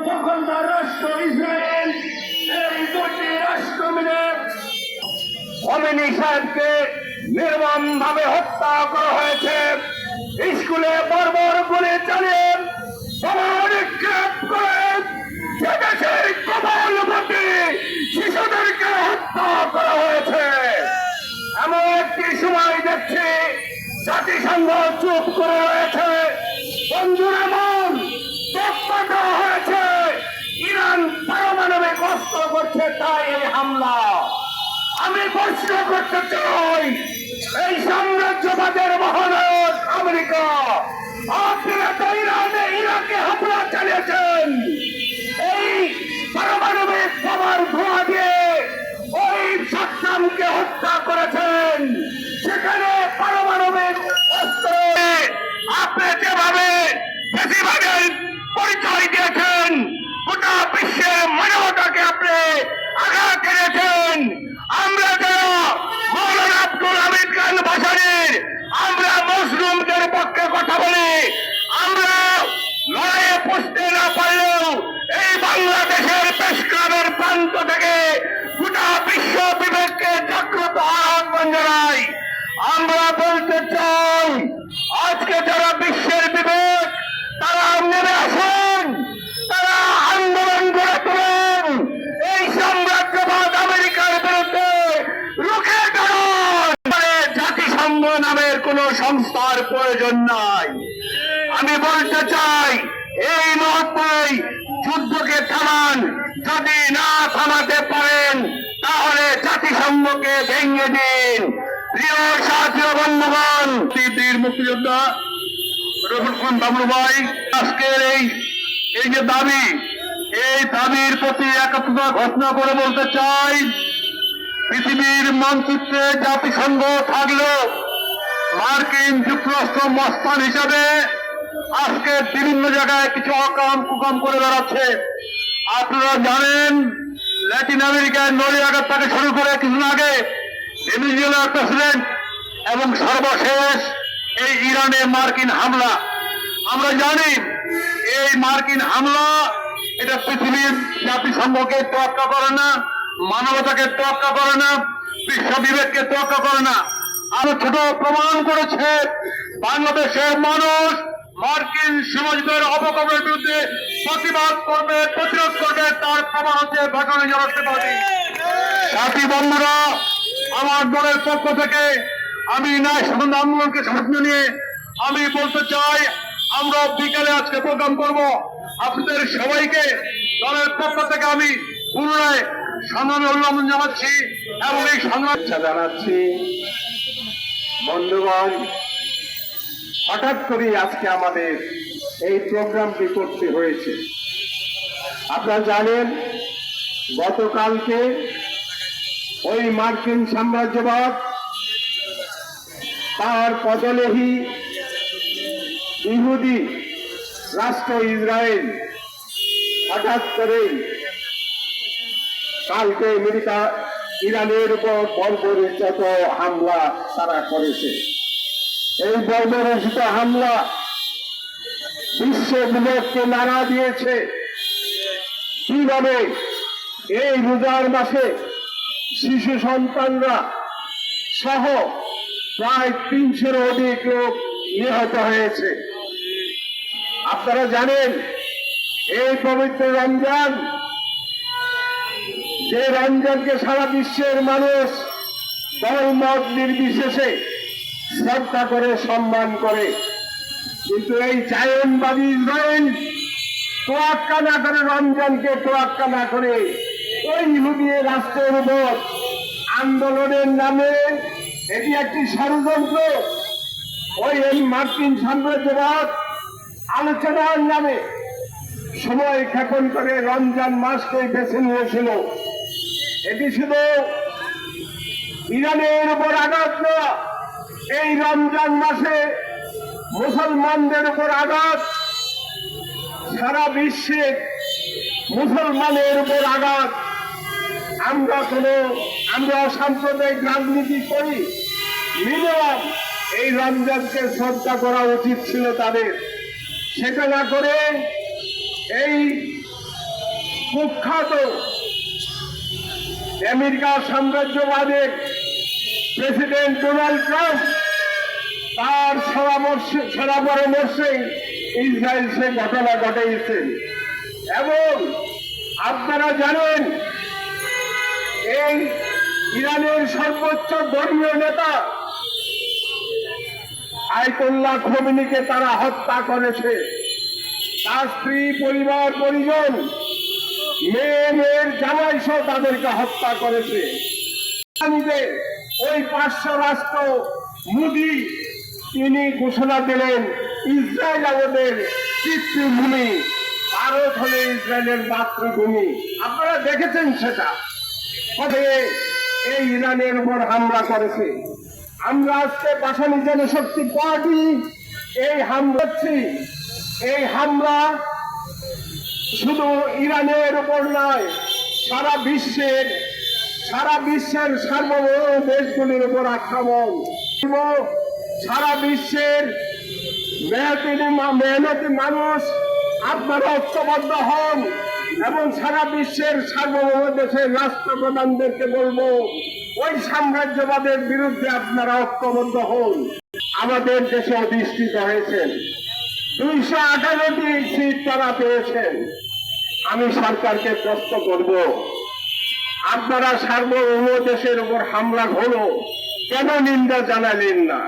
দখলদার রাষ্ট্র ইসরায়েল, এই দুটি রাষ্ট্র মিলে খোমেনি সাহেবকে নির্মম ভাবে হত্যা করা হয়েছে। স্কুলে বর্বর গুলি চালিয়ে বোমা নিক্ষেপ করে যে দেশের কবলবতী শিশুদেরকে হত্যা করা হয়েছে। এমন একটি সময় দেখছি জাতিসংঘ চুপ করে রয়েছে। বন্ধুরা মন তৎপর হয়েছে, ইরান পারমাণবিক অস্ত্র করছে, তাই এই হামলা। আমি প্রশ্ন করতে চাই, এই সাম্রাজ্যবাদের মহানায়ক আমেরিকা, আপনারা তো ইরানে ইরাকে হামলা চালিয়েছেন। এই পারমাণবিক বোমার ধোঁয়া দিয়ে ওই সাদ্দামকে হত্যা করেছেন। সেখানে পারমাণবিক অস্ত্র আপনি যেভাবে বেশিরভাগের পরিচয় দিয়েছেন, গোটা বিশ্বের মানবতাকে আপনি আঘাত এনেছেন। আমরা যারা মৌলানা আব্দুল হামিদ খান ভাসানীর, আমরা মুসলিমদের পক্ষে কথা বলি, আমরা লড়াইয়ে পুষতে না পারলেও এই বাংলাদেশের প্রেসক্লাবের প্রান্ত থেকে গোটা বিশ্ব বিবেককে জাগ্রত আহ্বান জানাই। আমরা বলতে চাই, আজকে যারা বিশ্বের বিবেক, তারা নেমে আসুন, তারা আন্দোলন গড়ে তুলুন, এই সাম্রাজ্যবাদ আমেরিকার বিরুদ্ধে রুখে দাঁড়ান। জাতিসংঘ নামের কোন সংস্থার প্রয়োজন নাই। আমি বলতে চাই, এই মুহূর্তেই যুদ্ধকে থামান। যদি না থামাতে পারেন তাহলে জাতিসংঘকে ভেঙে দিন। প্রিয় সাথী বন্ধুগণ, বীর মুক্তিযোদ্ধা রফিক খান বাবলু ভাই আজকের এই যে দাবি, এই দাবির প্রতি একত্রতা ঘোষণা করে বলতে চাই, পৃথিবীর মানচিত্রে জাতিসংঘ থাকলেও মার্কিন যুক্তরাষ্ট্র মস্তান হিসাবে আজকে বিভিন্ন জায়গায় কিছু অকাম কুকাম করে বেড়াচ্ছে। আপনারা জানেন, ল্যাটিন আমেরিকার নরিয়াগা থেকে শুরু করে কিছুদিন আগে ভেনেজুয়েলার প্রেসিডেন্ট এবং সর্বশেষ এই ইরানে মার্কিন হামলা। আমরা জানি এই মার্কিন হামলা এটা পৃথিবীর জাতিসংঘকে তোয়াক্কা করে না, মানবতাকে তোয়াক্কা করে না, বিশ্ব বিবেককে তোয়াক্কা করে না। আরো ছোট প্রমাণ করেছে বাংলাদেশের মানুষ মার্কিন সামাজিকের অপকর্মের বিরুদ্ধে প্রতিবাদ করবে, প্রতিরোধ করবে, তার প্রমাণ হচ্ছে ঘটনা জানাতে পারি। সাথী বন্ধুরা, আমার দলের পক্ষ থেকে আমি ন্যায় শাসন আন্দোলনকে সামনে নিয়ে আমি বলতে চাই, আমরা বিকালে আজকে প্রোগ্রাম করব। আপনাদের সবাইকে দলের পক্ষ থেকে আমি পুনরায় সংগ্রামী অভিনন্দন জানাচ্ছি এবং এই সংগ্রাম জানাচ্ছি। বন্ধুগণ, হঠাৎ করে আজকে আমাদের এই প্রোগ্রামটি করতে হয়েছে। আপনারা জানেন, গতকালকে ওই মার্কিন সাম্রাজ্যবাদ তার পদলেহী ইহুদি রাষ্ট্র ইসরায়েল হঠাৎ করে কালকে আমেরিকা ইরানের উপর বর্বরোচিত হামলা তারা করেছে। এই বর্বরোচিত হামলা বিশ্ব বিবেককে নাড়া দিয়েছে। কিভাবে এই রোজার মাসে শিশু সন্তানরা সহ প্রায় ৩০০-এর অধিক লোক নিহত হয়েছে। আপনারা জানেন, এই পবিত্র রমজান, যে রমজানকে সারা বিশ্বের মানুষ দলমত নির্বিশেষে শ্রদ্ধা করে, সম্মান করে, কিন্তু এই জায়নবাদী ইসরায়েল তোয়াক্কা না করে, রমজানকে তোয়াক্কা না করে ওই ইহুদি রাষ্ট্রের উপর আন্দোলনের নামে এটি একটি ষড়যন্ত্র। ওই মার্কিন সাম্রাজ্যবাদ আলোচনার নামে সময় ক্ষেপণ করে রমজান মাসকে বেছে নিয়েছিল। এটি শুধু ইরানের উপর আঘাত দেওয়া, এই রমজান মাসে মুসলমানদের উপর আঘাত, সারা বিশ্বে মুসলমানের উপর আঘাত। আমরা অসাম্প্রদায়িক রাজনীতি করি, মিনিমাম এই রমজানকে শ্রদ্ধা করা উচিত ছিল তাদের। সেটা না করে এই কুখ্যাত আমেরিকার সাম্রাজ্যবাদের প্রেসিডেন্ট ডোনাল্ড ট্রাম্প তার সেরা পরামর্শে ইসরায়েল সে ঘটনা ঘটিয়েছেন। এবং আপনারা জানেন এই ইরানের সর্বোচ্চ ধর্মীয় নেতা আয়াতুল্লাহ খোমেনিকে তারা হত্যা করেছে। তার স্ত্রী, পরিবার, পরিজন, মেয়ের জামাই সহ তাদেরকে হত্যা করেছে। ওই পার্শ্ব রাষ্ট্র মোদি তিনি ঘোষণা দিলেন ইসরায়েল আমাদের পিতৃভূমি, ভারত হলে ইসরায়েলের মাতৃভূমি। আপনারা দেখেছেন সেটা কবে এই ইরানের উপর হামলা করেছে। আমরা আজকে পাশানি জনশক্তি পার্টি এই হামলা শুধু ইরানের উপর নয়, সারা বিশ্বের সার্বভৌম দেশগুলির উপর আক্রমণ। সারা বিশ্বের মেহনতি মানুষ আপনারা ঐক্যবদ্ধ হন এবং সারা বিশ্বের সার্বভৌম দেশের রাষ্ট্রপ্রধানদেরকে বলবো ওই সাম্রাজ্যবাদের বিরুদ্ধে আপনারা ঐক্যবদ্ধ হন। আমাদের দেশে অধিষ্ঠিত হয়েছেন, 258টি সিট তারা পেয়েছেন। আমি সরকারকে প্রশ্ন করব, আপনারা সার্বভৌম দেশের উপর হামলা হলো কেন নিন্দা জানালেন না?